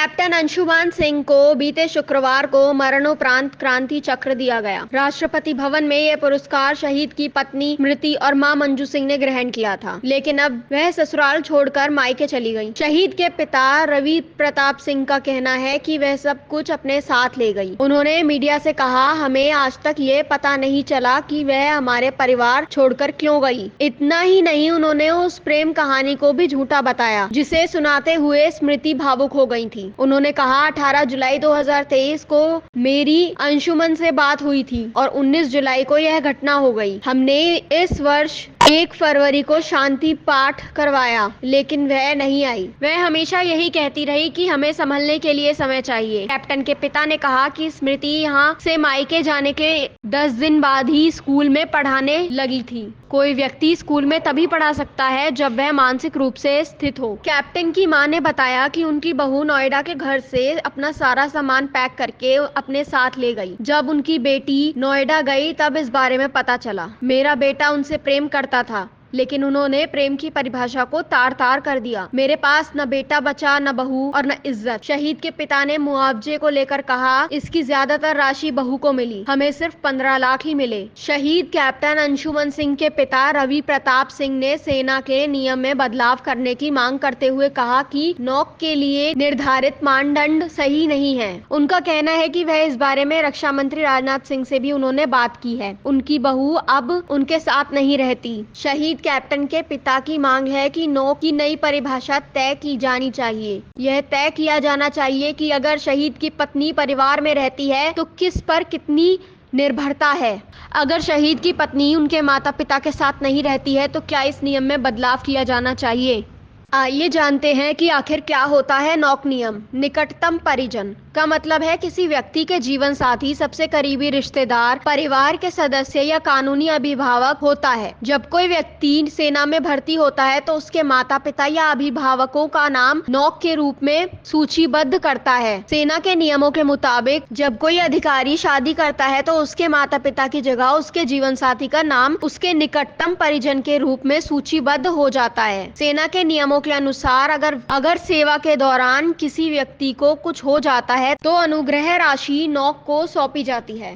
Captain Anshuman Singh को बीते शुक्रवार को मरणोपरांत क्रांति चक्र दिया गया। राष्ट्रपति भवन में यह पुरस्कार शहीद की पत्नी स्मृति और मां मंजू सिंह ने ग्रहण किया था, लेकिन अब वह ससुराल छोड़कर मायके चली गई। शहीद के पिता रवि प्रताप सिंह का कहना है कि वह सब कुछ अपने साथ ले गई। उन्होंने मीडिया से कहा, हमें आज तक ये पता नहीं चला कि वह हमारे परिवार छोड़कर क्यों गई। इतना ही नहीं, उन्होंने उस प्रेम कहानी को भी झूठा बताया जिसे सुनाते हुए स्मृति भावुक हो गई थी। उन्होंने कहा, 18 जुलाई 2023 को मेरी अंशुमन से बात हुई थी और 19 जुलाई को यह घटना हो गई। हमने इस वर्ष 1 फरवरी को शांति पाठ करवाया, लेकिन वह नहीं आई। वह हमेशा यही कहती रही कि हमें संभलने के लिए समय चाहिए। कैप्टन के पिता ने कहा कि स्मृति यहाँ से मायके जाने के 10 दिन बाद ही स्कूल में पढ़ाने लगी थी। कोई व्यक्ति स्कूल में तभी पढ़ा सकता है जब वह मानसिक रूप से स्थित हो। कैप्टन की मां ने बताया कि उनकी बहू नोएडा के घर से अपना सारा सामान पैक करके अपने साथ ले गई। जब उनकी बेटी नोएडा गई तब इस बारे में पता चला। मेरा बेटा उनसे प्रेम करता था, लेकिन उन्होंने प्रेम की परिभाषा को तार तार कर दिया। मेरे पास न बेटा बचा, न बहू और न इज्जत। शहीद के पिता ने मुआवजे को लेकर कहा, इसकी ज्यादातर राशि बहू को मिली, हमें सिर्फ 15 लाख ही मिले। शहीद कैप्टन अंशुमन सिंह के पिता रवि प्रताप सिंह ने सेना के नियम में बदलाव करने की मांग करते हुए कहा कि नौक के लिए निर्धारित मानदंड सही नहीं है। उनका कहना है कि वह इस बारे में रक्षा मंत्री राजनाथ सिंह से भी उन्होंने बात की है। उनकी बहू अब उनके साथ नहीं रहती। शहीद कैप्टन के पिता की मांग है कि नौक की नई परिभाषा तय की जानी चाहिए। यह तय किया जाना चाहिए कि अगर शहीद की पत्नी परिवार में रहती है तो किस पर कितनी निर्भरता है। अगर शहीद की पत्नी उनके माता पिता के साथ नहीं रहती है तो क्या इस नियम में बदलाव किया जाना चाहिए। आइए जानते हैं कि आखिर क्या होता है नौक नियम। निकटतम परिजन का मतलब है किसी व्यक्ति के जीवन साथी, सबसे करीबी रिश्तेदार, परिवार के सदस्य या कानूनी अभिभावक होता है। जब कोई व्यक्ति सेना में भर्ती होता है तो उसके माता पिता या अभिभावकों का नाम नौक के रूप में सूचीबद्ध करता है। सेना के नियमों के मुताबिक जब कोई अधिकारी शादी करता है तो उसके माता पिता की जगह उसके जीवन साथी का नाम उसके निकटतम परिजन के रूप में सूचीबद्ध हो जाता है। सेना के नियमों के अनुसार अगर सेवा के दौरान किसी व्यक्ति को कुछ हो जाता है तो अनुग्रह राशि नौक को सौंपी जाती है।